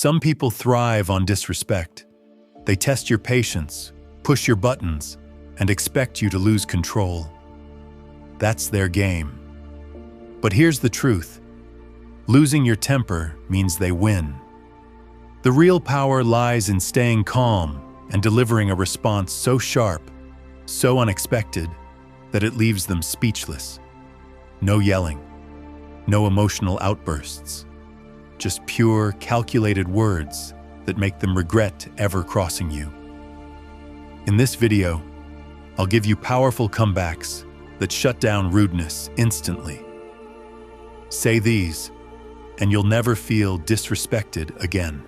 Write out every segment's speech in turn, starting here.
Some people thrive on disrespect. They test your patience, push your buttons, and expect you to lose control. That's their game. But here's the truth. Losing your temper means they win. The real power lies in staying calm and delivering a response so sharp, so unexpected, that it leaves them speechless. No yelling, no emotional outbursts, just pure, calculated words that make them regret ever crossing you. In this video, I'll give you powerful comebacks that shut down rudeness instantly. Say these, and you'll never feel disrespected again.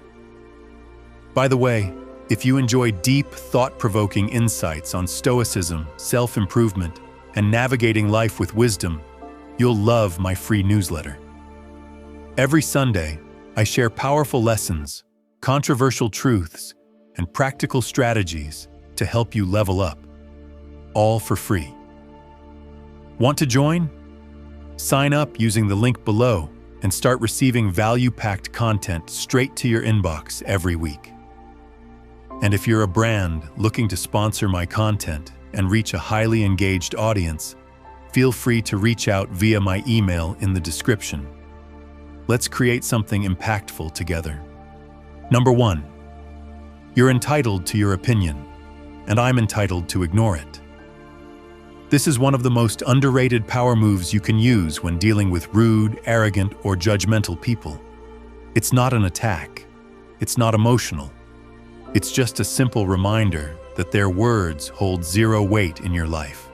By the way, if you enjoy deep, thought-provoking insights on Stoicism, self-improvement, and navigating life with wisdom, you'll love my free newsletter. Every Sunday, I share powerful lessons, controversial truths, and practical strategies to help you level up, all for free. Want to join? Sign up using the link below and start receiving value-packed content straight to your inbox every week. And if you're a brand looking to sponsor my content and reach a highly engaged audience, feel free to reach out via my email in the description. Let's create something impactful together. Number 1, you're entitled to your opinion, and I'm entitled to ignore it. This is one of the most underrated power moves you can use when dealing with rude, arrogant, or judgmental people. It's not an attack. It's not emotional. It's just a simple reminder that their words hold zero weight in your life.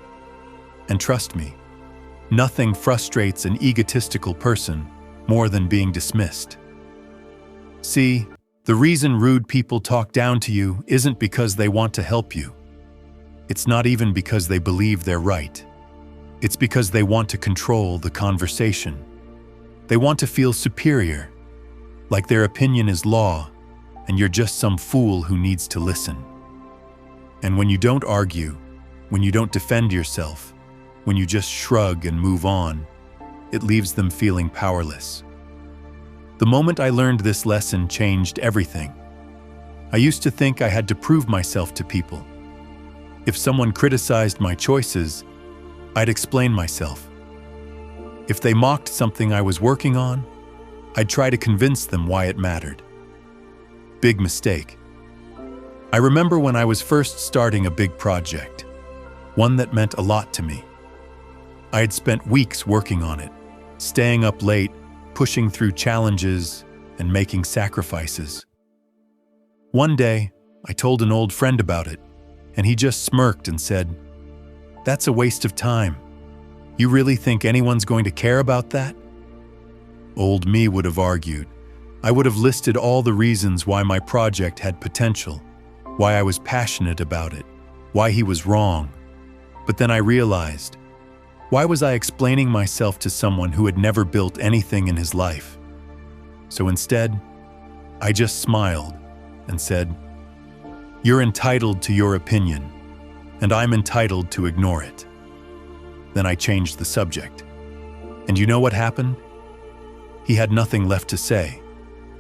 And trust me, nothing frustrates an egotistical person more than being dismissed. See, the reason rude people talk down to you isn't because they want to help you. It's not even because they believe they're right. It's because they want to control the conversation. They want to feel superior, like their opinion is law, and you're just some fool who needs to listen. And when you don't argue, when you don't defend yourself, when you just shrug and move on, it leaves them feeling powerless. The moment I learned this lesson changed everything. I used to think I had to prove myself to people. If someone criticized my choices, I'd explain myself. If they mocked something I was working on, I'd try to convince them why it mattered. Big mistake. I remember when I was first starting a big project, one that meant a lot to me. I had spent weeks working on it, staying up late, pushing through challenges, and making sacrifices. One day, I told an old friend about it, and he just smirked and said, "That's a waste of time. You really think anyone's going to care about that?" Old me would have argued. I would have listed all the reasons why my project had potential, why I was passionate about it, why he was wrong. But then I realized, why was I explaining myself to someone who had never built anything in his life? So instead, I just smiled and said, "You're entitled to your opinion, and I'm entitled to ignore it." Then I changed the subject. And you know what happened? He had nothing left to say.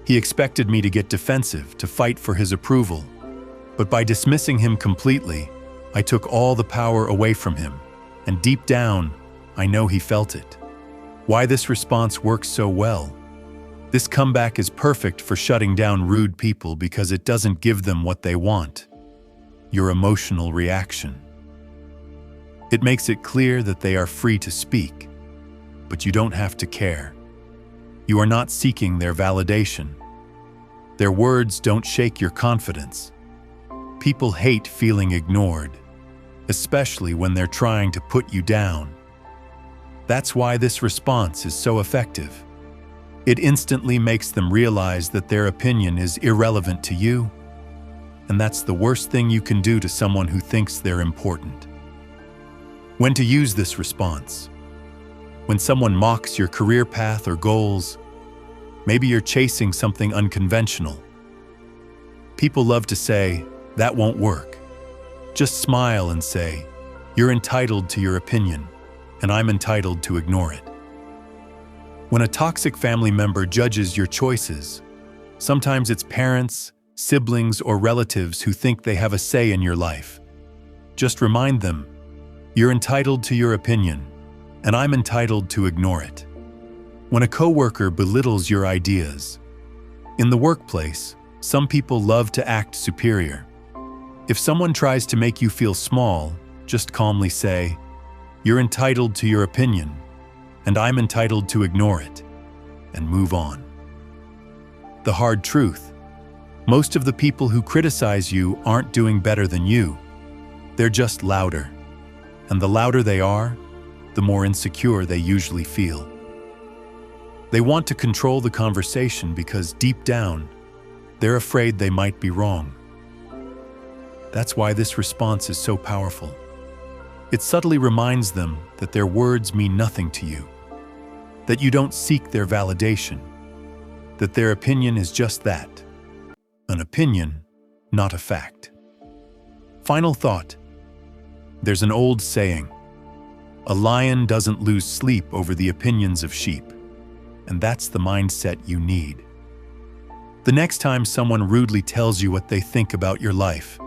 He expected me to get defensive, to fight for his approval. But by dismissing him completely, I took all the power away from him. And deep down, I know he felt it. Why this response works so well? This comeback is perfect for shutting down rude people because it doesn't give them what they want: your emotional reaction. It makes it clear that they are free to speak, but you don't have to care. You are not seeking their validation. Their words don't shake your confidence. People hate feeling ignored, especially when they're trying to put you down. That's why this response is so effective. It instantly makes them realize that their opinion is irrelevant to you, and that's the worst thing you can do to someone who thinks they're important. When to use this response? When someone mocks your career path or goals, maybe you're chasing something unconventional. People love to say, "That won't work." Just smile and say, "You're entitled to your opinion, and I'm entitled to ignore it." When a toxic family member judges your choices, Sometimes it's parents, siblings, or relatives who think they have a say in your life. Just remind them, you're entitled to your opinion, and I'm entitled to ignore it. When a coworker belittles your ideas, in the workplace, some people love to act superior. If someone tries to make you feel small, just calmly say, you're entitled to your opinion, and I'm entitled to ignore it, and move on. The hard truth: most of the people who criticize you aren't doing better than you. They're just louder. And the louder they are, the more insecure they usually feel. They want to control the conversation because deep down, they're afraid they might be wrong. That's why this response is so powerful. It subtly reminds them that their words mean nothing to you, that you don't seek their validation, that their opinion is just that, an opinion, not a fact. Final thought. There's an old saying, a lion doesn't lose sleep over the opinions of sheep, and that's the mindset you need. The next time someone rudely tells you what they think about your life,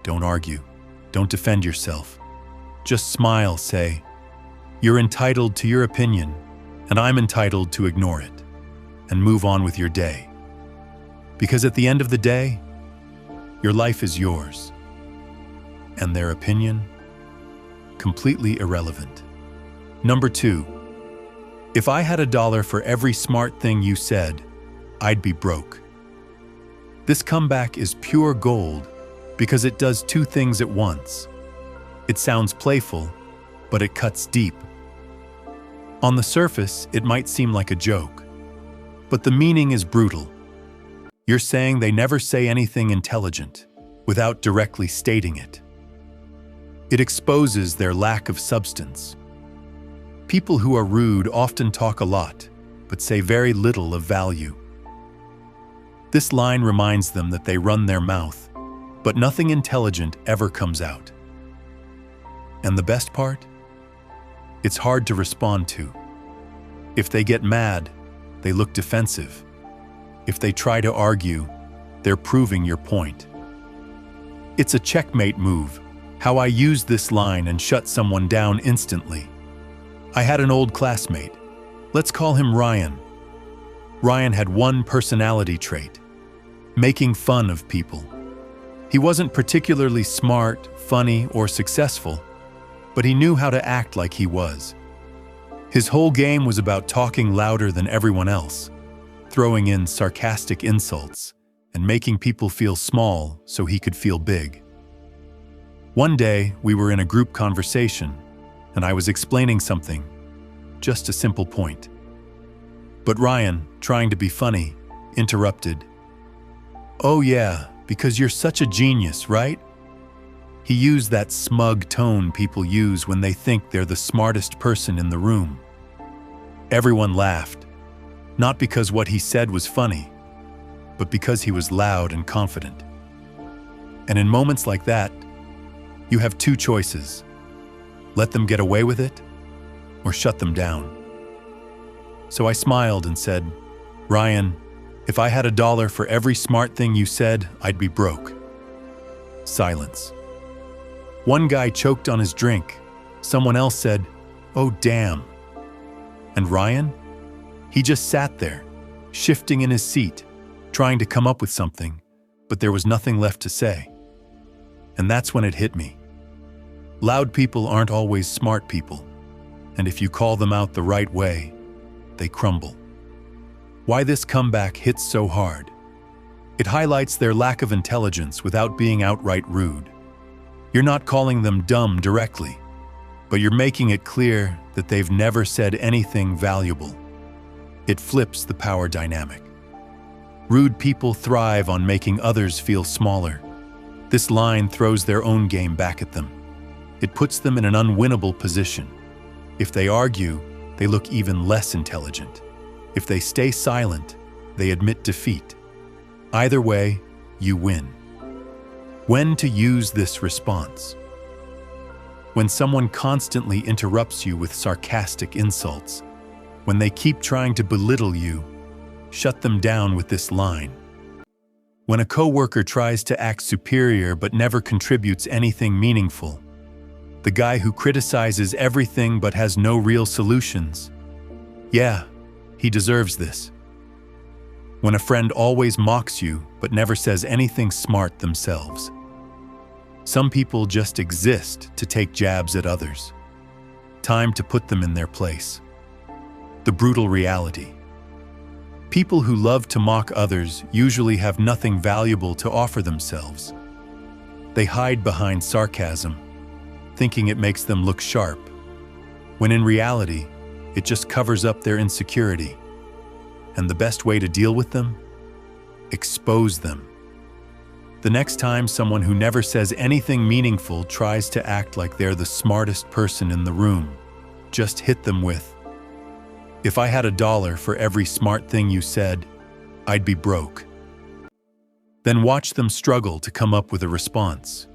don't argue, don't defend yourself. Just smile, say, you're entitled to your opinion, and I'm entitled to ignore it, and move on with your day. Because at the end of the day, your life is yours, and their opinion, completely irrelevant. Number 2, if I had $1 for every smart thing you said, I'd be broke. This comeback is pure gold because it does two things at once. It sounds playful, but it cuts deep. On the surface, it might seem like a joke, but the meaning is brutal. You're saying they never say anything intelligent without directly stating it. It exposes their lack of substance. People who are rude often talk a lot, but say very little of value. This line reminds them that they run their mouth, but nothing intelligent ever comes out. And the best part? It's hard to respond to. If they get mad, they look defensive. If they try to argue, they're proving your point. It's a checkmate move, how I use this line and shut someone down instantly. I had an old classmate. Let's call him Ryan. Ryan had one personality trait: making fun of people. He wasn't particularly smart, funny, or successful, but he knew how to act like he was. His whole game was about talking louder than everyone else, throwing in sarcastic insults, and making people feel small so he could feel big. One day, we were in a group conversation, and I was explaining something, just a simple point. But Ryan, trying to be funny, interrupted. "Oh yeah, because you're such a genius, right?" He used that smug tone people use when they think they're the smartest person in the room. Everyone laughed, not because what he said was funny, but because he was loud and confident. And in moments like that, you have two choices: let them get away with it, or shut them down. So I smiled and said, "Ryan, if I had $1 for every smart thing you said, I'd be broke." Silence. One guy choked on his drink. Someone else said, "Oh, damn." And Ryan? He just sat there, shifting in his seat, trying to come up with something, but there was nothing left to say. And that's when it hit me. Loud people aren't always smart people, and if you call them out the right way, they crumble. Why this comeback hits so hard? It highlights their lack of intelligence without being outright rude. You're not calling them dumb directly, but you're making it clear that they've never said anything valuable. It flips the power dynamic. Rude people thrive on making others feel smaller. This line throws their own game back at them. It puts them in an unwinnable position. If they argue, they look even less intelligent. If they stay silent, they admit defeat. Either way, you win. When to use this response? When someone constantly interrupts you with sarcastic insults, when they keep trying to belittle you, shut them down with this line. When a coworker tries to act superior but never contributes anything meaningful, the guy who criticizes everything but has no real solutions, yeah, he deserves this. When a friend always mocks you but never says anything smart themselves. Some people just exist to take jabs at others. Time to put them in their place. The brutal reality. People who love to mock others usually have nothing valuable to offer themselves. They hide behind sarcasm, thinking it makes them look sharp, when in reality, it just covers up their insecurity. And the best way to deal with them? Expose them. The next time someone who never says anything meaningful tries to act like they're the smartest person in the room, just hit them with, "If I had $1 for every smart thing you said, I'd be broke." Then watch them struggle to come up with a response.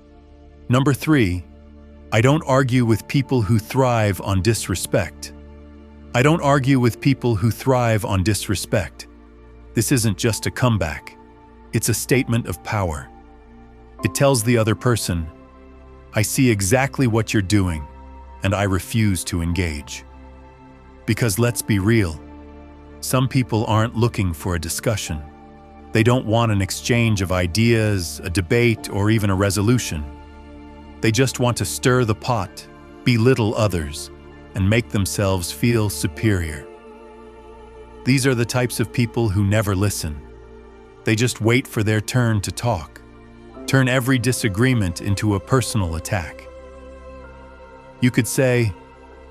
Number 3, I don't argue with people who thrive on disrespect. I don't argue with people who thrive on disrespect. This isn't just a comeback. It's a statement of power. It tells the other person, I see exactly what you're doing, and I refuse to engage. Because let's be real, some people aren't looking for a discussion. They don't want an exchange of ideas, a debate, or even a resolution. They just want to stir the pot, belittle others, and make themselves feel superior. These are the types of people who never listen. They just wait for their turn to talk, turn every disagreement into a personal attack. You could say,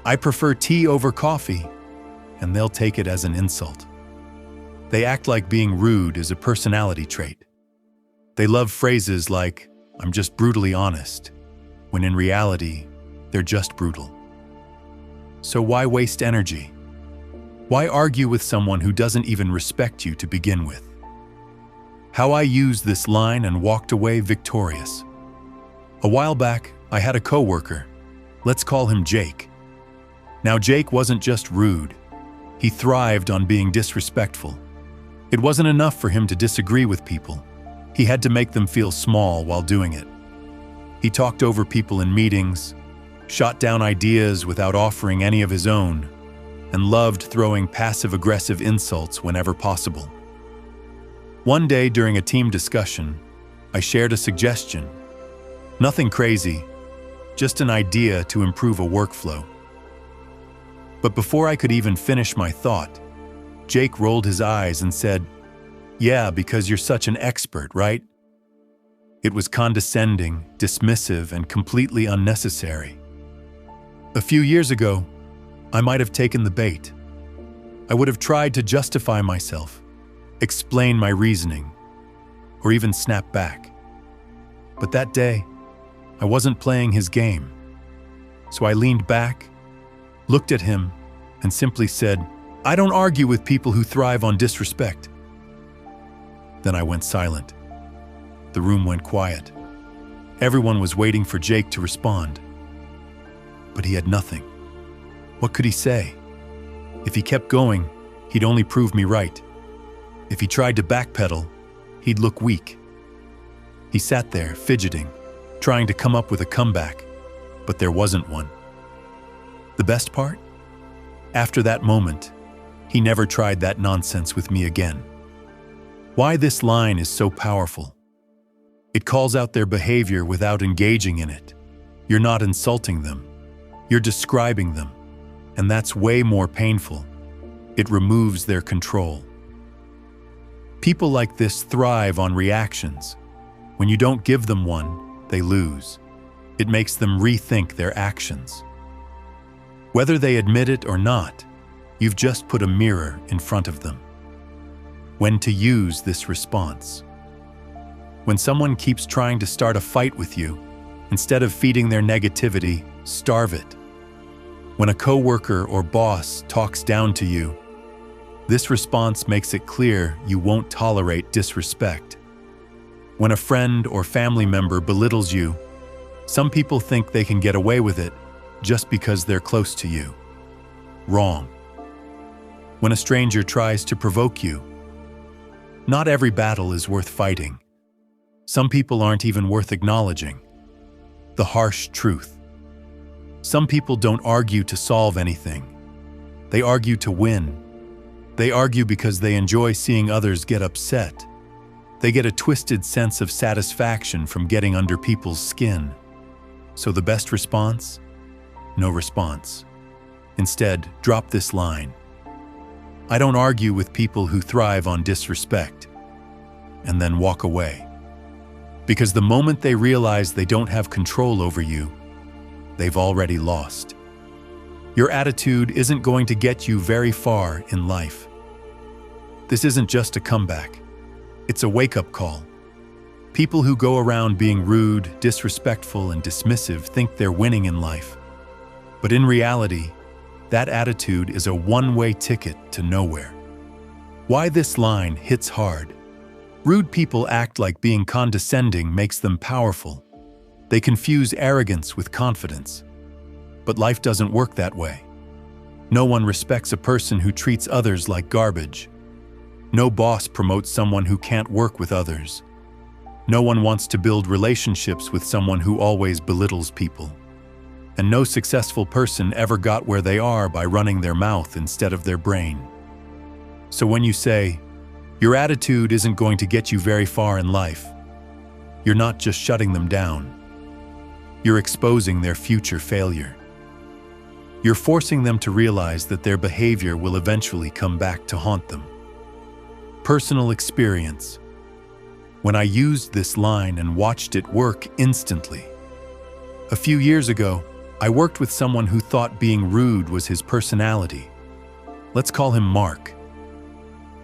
I prefer tea over coffee, and they'll take it as an insult. They act like being rude is a personality trait. They love phrases like, I'm just brutally honest, when in reality, they're just brutal. So why waste energy? Why argue with someone who doesn't even respect you to begin with? How I used this line and walked away victorious. A while back, I had a coworker. Let's call him Jake. Now, Jake wasn't just rude. He thrived on being disrespectful. It wasn't enough for him to disagree with people. He had to make them feel small while doing it. He talked over people in meetings, shot down ideas without offering any of his own, and loved throwing passive-aggressive insults whenever possible. One day during a team discussion, I shared a suggestion. Nothing crazy, just an idea to improve a workflow. But before I could even finish my thought, Jake rolled his eyes and said, "Yeah, because you're such an expert, right?" It was condescending, dismissive, and completely unnecessary. A few years ago, I might have taken the bait. I would have tried to justify myself, explain my reasoning, or even snap back. But that day, I wasn't playing his game. So I leaned back, looked at him, and simply said, I don't argue with people who thrive on disrespect. Then I went silent. The room went quiet. Everyone was waiting for Jake to respond. But he had nothing. What could he say? If he kept going, he'd only prove me right. If he tried to backpedal, he'd look weak. He sat there, fidgeting, trying to come up with a comeback, but there wasn't one. The best part? After that moment, he never tried that nonsense with me again. Why this line is so powerful? It calls out their behavior without engaging in it. You're not insulting them. You're describing them. And that's way more painful. It removes their control. People like this thrive on reactions. When you don't give them one, they lose. It makes them rethink their actions. Whether they admit it or not, you've just put a mirror in front of them. When to use this response. When someone keeps trying to start a fight with you, instead of feeding their negativity, starve it. When a coworker or boss talks down to you, this response makes it clear you won't tolerate disrespect. When a friend or family member belittles you, some people think they can get away with it just because they're close to you. Wrong. When a stranger tries to provoke you, Not every battle is worth fighting. Some people aren't even worth acknowledging. The harsh truth. Some people don't argue to solve anything. They argue to win. They argue because they enjoy seeing others get upset. They get a twisted sense of satisfaction from getting under people's skin. So the best response? No response. Instead, drop this line. I don't argue with people who thrive on disrespect, and then walk away. Because the moment they realize they don't have control over you, they've already lost. Your attitude isn't going to get you very far in life. This isn't just a comeback. It's a wake-up call. People who go around being rude, disrespectful, and dismissive think they're winning in life. But in reality, that attitude is a one-way ticket to nowhere. Why this line hits hard. Rude people act like being condescending makes them powerful. They confuse arrogance with confidence. But life doesn't work that way. No one respects a person who treats others like garbage. No boss promotes someone who can't work with others. No one wants to build relationships with someone who always belittles people. And no successful person ever got where they are by running their mouth instead of their brain. So when you say, your attitude isn't going to get you very far in life, you're not just shutting them down. You're exposing their future failure. You're forcing them to realize that their behavior will eventually come back to haunt them. Personal experience. When I used this line and watched it work instantly. A few years ago, I worked with someone who thought being rude was his personality. Let's call him Mark.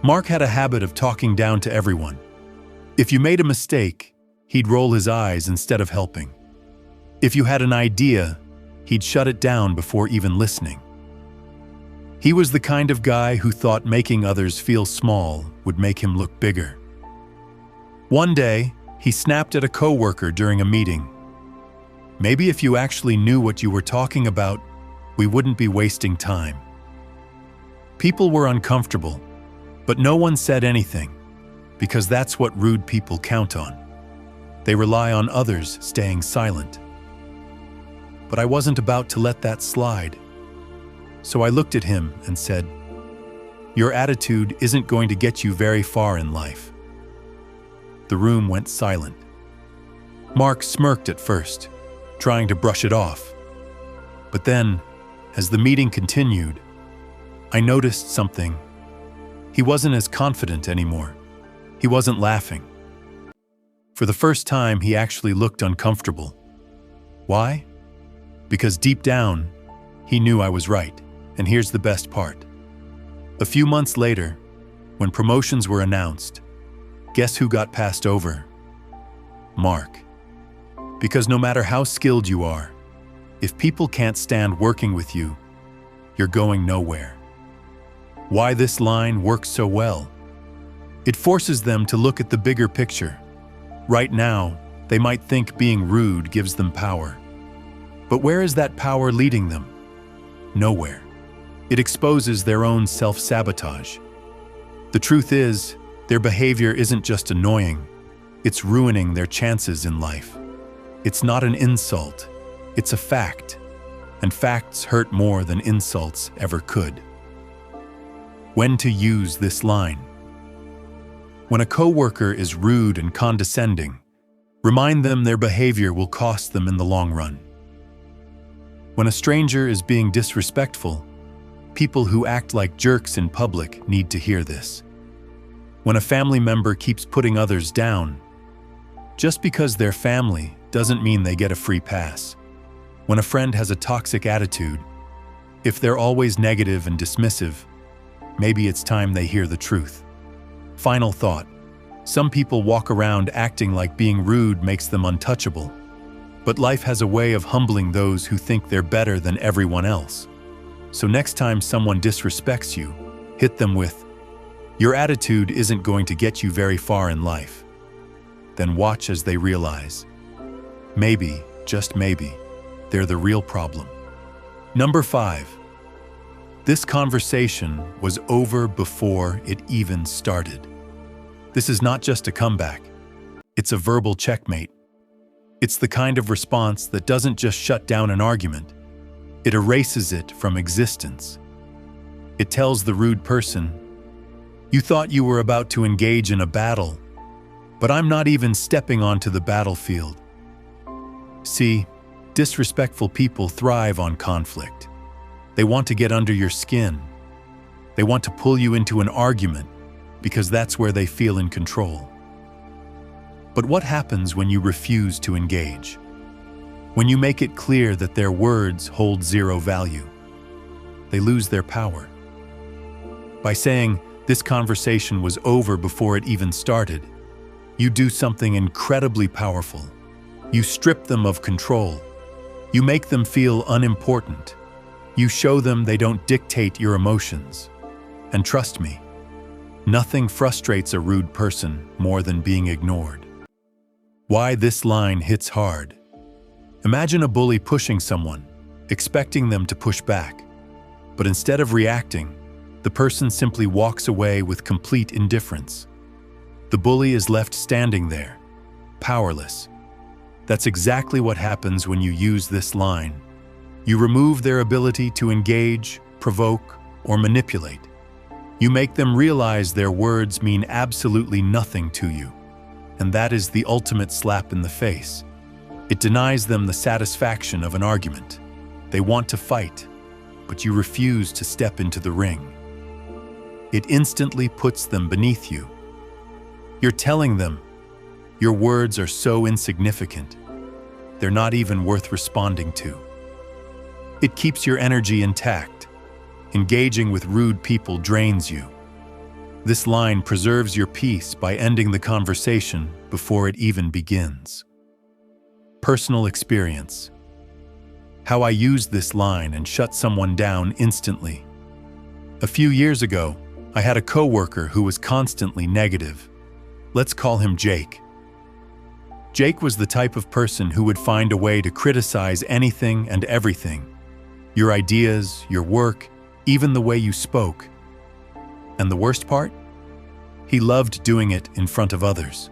Mark had a habit of talking down to everyone. If you made a mistake, he'd roll his eyes instead of helping. If you had an idea, he'd shut it down before even listening. He was the kind of guy who thought making others feel small would make him look bigger. One day, he snapped at a coworker during a meeting. Maybe if you actually knew what you were talking about, we wouldn't be wasting time. People were uncomfortable, but no one said anything, because that's what rude people count on. They rely on others staying silent. But I wasn't about to let that slide. So I looked at him and said, your attitude isn't going to get you very far in life. The room went silent. Mark smirked at first, trying to brush it off. But then, as the meeting continued, I noticed something. He wasn't as confident anymore. He wasn't laughing. For the first time, he actually looked uncomfortable. Why? Because deep down, he knew I was right. And here's the best part. A few months later, when promotions were announced, guess who got passed over? Mark. Because no matter how skilled you are, if people can't stand working with you, you're going nowhere. Why this line works so well? It forces them to look at the bigger picture. Right now, they might think being rude gives them power. But where is that power leading them? Nowhere. It exposes their own self-sabotage. The truth is, their behavior isn't just annoying, it's ruining their chances in life. It's not an insult, it's a fact. And facts hurt more than insults ever could. When to use this line? When a coworker is rude and condescending, remind them their behavior will cost them in the long run. When a stranger is being disrespectful, people who act like jerks in public need to hear this. When a family member keeps putting others down, just because they're family doesn't mean they get a free pass. When a friend has a toxic attitude, if they're always negative and dismissive, maybe it's time they hear the truth. Final thought. Some people walk around acting like being rude makes them untouchable. But life has a way of humbling those who think they're better than everyone else. So next time someone disrespects you, hit them with, your attitude isn't going to get you very far in life. Then watch as they realize, maybe, just maybe, they're the real problem. Number 5. This conversation was over before it even started. This is not just a comeback. It's a verbal checkmate. It's the kind of response that doesn't just shut down an argument. It erases it from existence. It tells the rude person, "You thought you were about to engage in a battle, but I'm not even stepping onto the battlefield." See, disrespectful people thrive on conflict. They want to get under your skin. They want to pull you into an argument because that's where they feel in control. But what happens when you refuse to engage? When you make it clear that their words hold zero value? They lose their power. By saying, "This conversation was over before it even started," you do something incredibly powerful. You strip them of control. You make them feel unimportant. You show them they don't dictate your emotions. And trust me, nothing frustrates a rude person more than being ignored. Why this line hits hard. Imagine a bully pushing someone, expecting them to push back. But instead of reacting, the person simply walks away with complete indifference. The bully is left standing there, powerless. That's exactly what happens when you use this line. You remove their ability to engage, provoke, or manipulate. You make them realize their words mean absolutely nothing to you. And that is the ultimate slap in the face. It denies them the satisfaction of an argument. They want to fight, but you refuse to step into the ring. It instantly puts them beneath you. You're telling them, your words are so insignificant, they're not even worth responding to. It keeps your energy intact. Engaging with rude people drains you. This line preserves your peace by ending the conversation before it even begins. Personal experience. How I used this line and shut someone down instantly. A few years ago, I had a coworker who was constantly negative. Let's call him Jake. Jake was the type of person who would find a way to criticize anything and everything. Your ideas, your work, even the way you spoke. And the worst part? He loved doing it in front of others.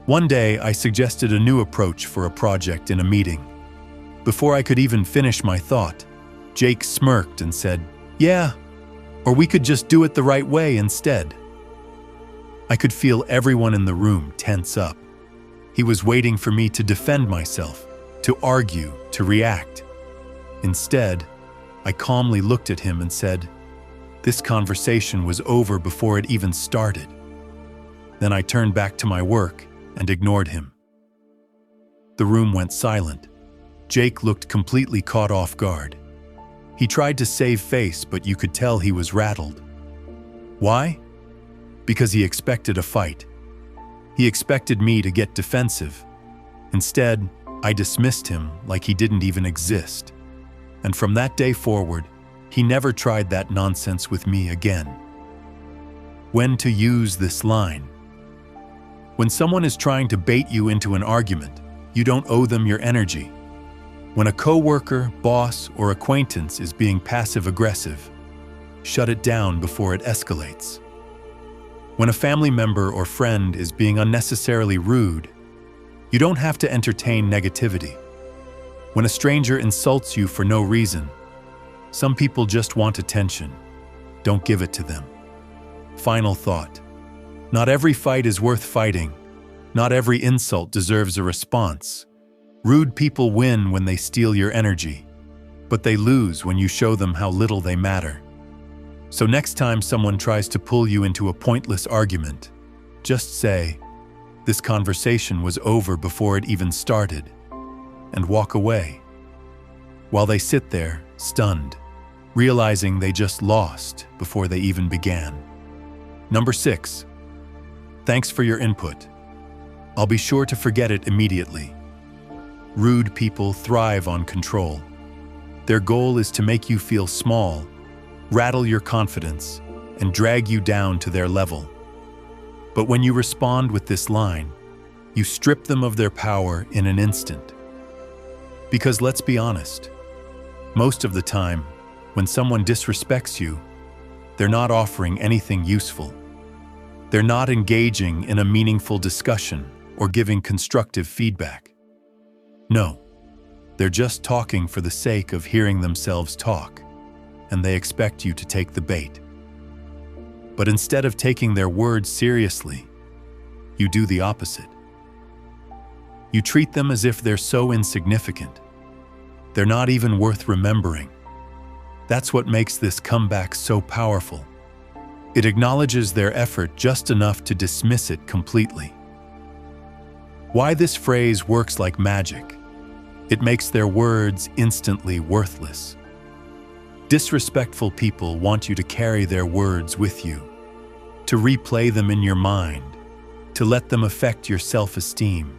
One day, I suggested a new approach for a project in a meeting. Before I could even finish my thought, Jake smirked and said, "Yeah, or we could just do it the right way instead." I could feel everyone in the room tense up. He was waiting for me to defend myself, to argue, to react. Instead, I calmly looked at him and said, "This conversation was over before it even started." Then I turned back to my work and ignored him. The room went silent. Jake looked completely caught off guard. He tried to save face, but you could tell he was rattled. Why? Because he expected a fight. He expected me to get defensive. Instead, I dismissed him like he didn't even exist. And from that day forward, he never tried that nonsense with me again. When to use this line. When someone is trying to bait you into an argument, you don't owe them your energy. When a coworker, boss, or acquaintance is being passive-aggressive, shut it down before it escalates. When a family member or friend is being unnecessarily rude, you don't have to entertain negativity. When a stranger insults you for no reason, some people just want attention. Don't give it to them. Final thought. Not every fight is worth fighting. Not every insult deserves a response. Rude people win when they steal your energy, but they lose when you show them how little they matter. So next time someone tries to pull you into a pointless argument, just say, "This conversation was over before it even started," and walk away. While they sit there, stunned, realizing they just lost before they even began. Number 6. Thanks for your input. I'll be sure to forget it immediately. Rude people thrive on control. Their goal is to make you feel small, rattle your confidence, and drag you down to their level. But when you respond with this line, you strip them of their power in an instant. Because let's be honest, most of the time, when someone disrespects you, they're not offering anything useful. They're not engaging in a meaningful discussion or giving constructive feedback. No, they're just talking for the sake of hearing themselves talk, and they expect you to take the bait. But instead of taking their words seriously, you do the opposite. You treat them as if they're so insignificant. They're not even worth remembering. That's what makes this comeback so powerful. It acknowledges their effort just enough to dismiss it completely. Why this phrase works like magic? It makes their words instantly worthless. Disrespectful people want you to carry their words with you, to replay them in your mind, to let them affect your self-esteem.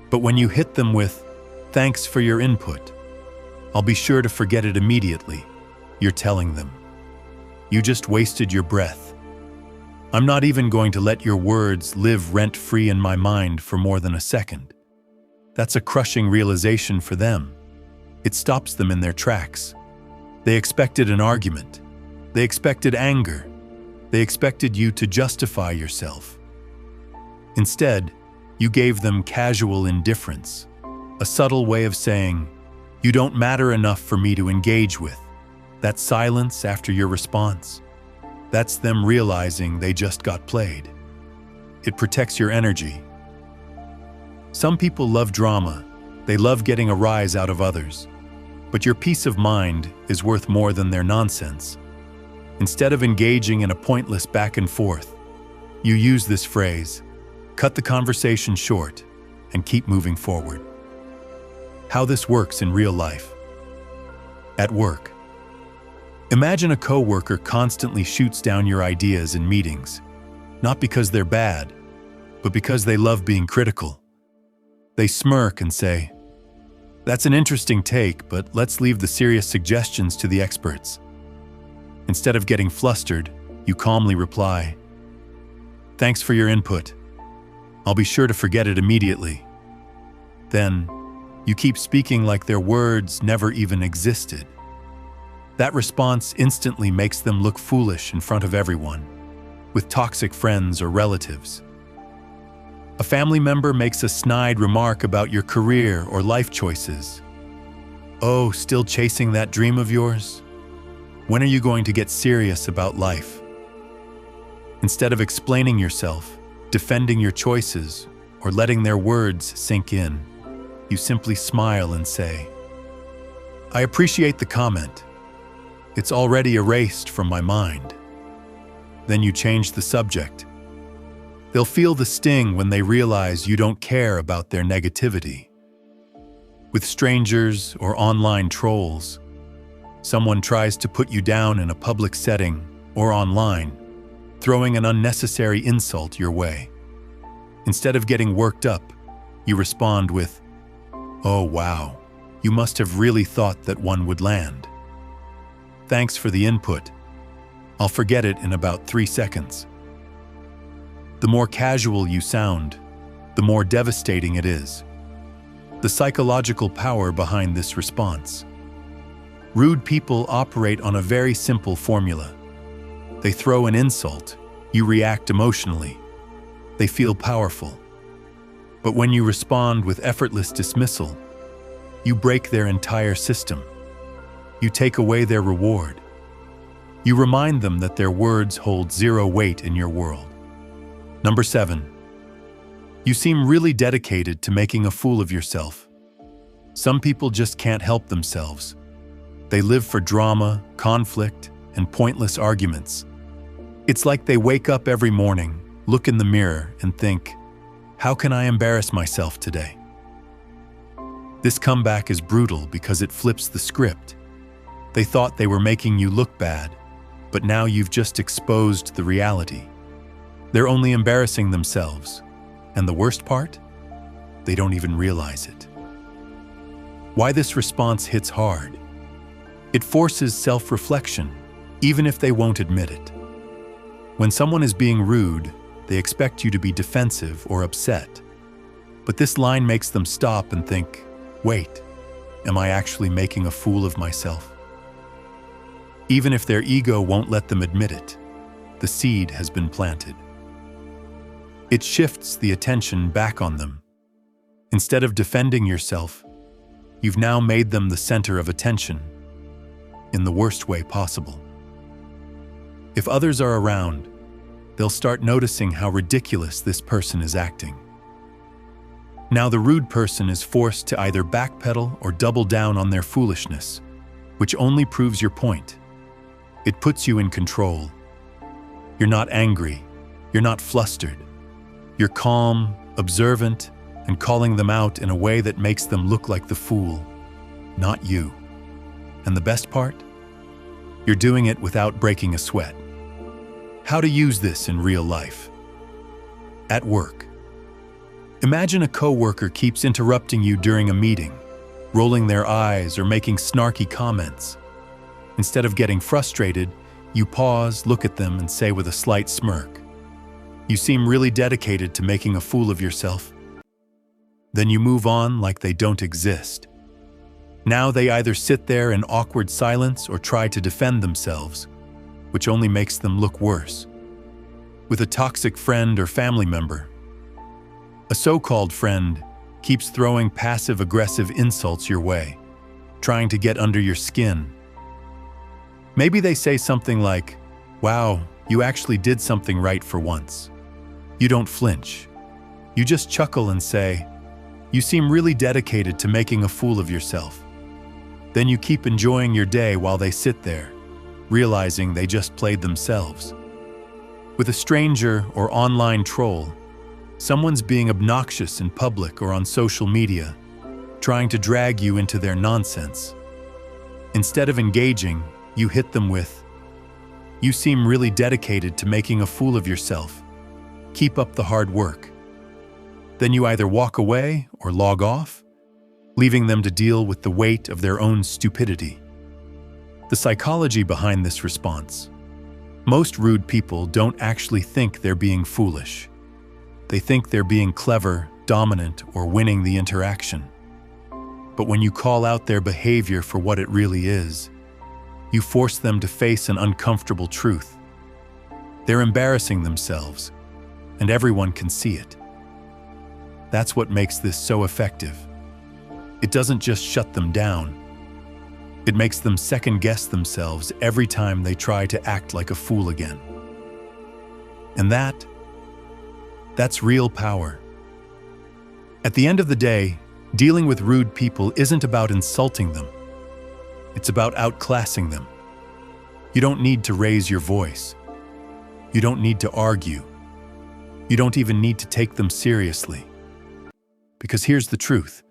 But when you hit them with, "Thanks for your input. I'll be sure to forget it immediately," you're telling them, "You just wasted your breath. I'm not even going to let your words live rent-free in my mind for more than a second." That's a crushing realization for them. It stops them in their tracks. They expected an argument. They expected anger. They expected you to justify yourself. Instead, you gave them casual indifference, a subtle way of saying, "You don't matter enough for me to engage with." That silence after your response, that's them realizing they just got played. It protects your energy. Some people love drama. They love getting a rise out of others. But your peace of mind is worth more than their nonsense. Instead of engaging in a pointless back and forth, you use this phrase, cut the conversation short, and keep moving forward. How this works in real life. At work. Imagine a coworker constantly shoots down your ideas in meetings, not because they're bad, but because they love being critical. They smirk and say, "That's an interesting take, but let's leave the serious suggestions to the experts." Instead of getting flustered, you calmly reply, "Thanks for your input. I'll be sure to forget it immediately." Then, you keep speaking like their words never even existed. That response instantly makes them look foolish in front of everyone, with toxic friends or relatives. A family member makes a snide remark about your career or life choices. "Oh, still chasing that dream of yours? When are you going to get serious about life?" Instead of explaining yourself, defending your choices, or letting their words sink in, you simply smile and say, "I appreciate the comment. It's already erased from my mind." Then you change the subject. They'll feel the sting when they realize you don't care about their negativity. With strangers or online trolls, someone tries to put you down in a public setting or online, throwing an unnecessary insult your way. Instead of getting worked up, you respond with, "Oh wow, you must have really thought that one would land. Thanks for the input. I'll forget it in about 3 seconds." The more casual you sound, the more devastating it is. The psychological power behind this response. Rude people operate on a very simple formula. They throw an insult, you react emotionally. They feel powerful. But when you respond with effortless dismissal, you break their entire system. You take away their reward. You remind them that their words hold zero weight in your world. Number 7. You seem really dedicated to making a fool of yourself. Some people just can't help themselves. They live for drama, conflict, and pointless arguments. It's like they wake up every morning, look in the mirror, and think, "How can I embarrass myself today?" This comeback is brutal because it flips the script. They thought they were making you look bad, but now you've just exposed the reality. They're only embarrassing themselves, and the worst part? They don't even realize it. Why this response hits hard? It forces self-reflection, even if they won't admit it. When someone is being rude, they expect you to be defensive or upset. But this line makes them stop and think, "Wait, am I actually making a fool of myself?" Even if their ego won't let them admit it, the seed has been planted. It shifts the attention back on them. Instead of defending yourself, you've now made them the center of attention, in the worst way possible. If others are around, they'll start noticing how ridiculous this person is acting. Now the rude person is forced to either backpedal or double down on their foolishness, which only proves your point. It puts you in control. You're not angry. You're not flustered. You're calm, observant, and calling them out in a way that makes them look like the fool, not you. And the best part? You're doing it without breaking a sweat. How to use this in real life. At work. Imagine a coworker keeps interrupting you during a meeting, rolling their eyes or making snarky comments. Instead of getting frustrated, you pause, look at them, and say with a slight smirk, "You seem really dedicated to making a fool of yourself." Then you move on like they don't exist. Now they either sit there in awkward silence or try to defend themselves, which only makes them look worse. With a toxic friend or family member, a so-called friend keeps throwing passive-aggressive insults your way, trying to get under your skin. Maybe they say something like, "Wow, you actually did something right for once." You don't flinch. You just chuckle and say, "You seem really dedicated to making a fool of yourself." Then you keep enjoying your day while they sit there, realizing they just played themselves. With a stranger or online troll, someone's being obnoxious in public or on social media, trying to drag you into their nonsense. Instead of engaging, you hit them with, "You seem really dedicated to making a fool of yourself. Keep up the hard work." Then you either walk away or log off, leaving them to deal with the weight of their own stupidity. The psychology behind this response. Most rude people don't actually think they're being foolish. They think they're being clever, dominant, or winning the interaction. But when you call out their behavior for what it really is, you force them to face an uncomfortable truth. They're embarrassing themselves, and everyone can see it. That's what makes this so effective. It doesn't just shut them down. It makes them second-guess themselves every time they try to act like a fool again. And that's real power. At the end of the day, dealing with rude people isn't about insulting them. It's about outclassing them. You don't need to raise your voice. You don't need to argue. You don't even need to take them seriously. Because here's the truth.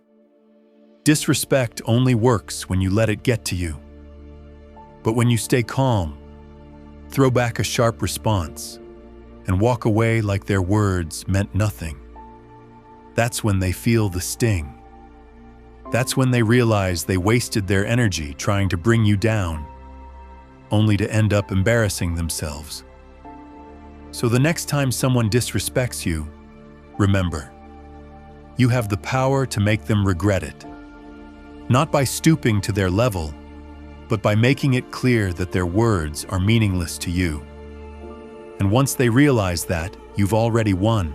Disrespect only works when you let it get to you. But when you stay calm, throw back a sharp response, and walk away like their words meant nothing, that's when they feel the sting. That's when they realize they wasted their energy trying to bring you down, only to end up embarrassing themselves. So the next time someone disrespects you, remember, you have the power to make them regret it. Not by stooping to their level, but by making it clear that their words are meaningless to you. And once they realize that, you've already won.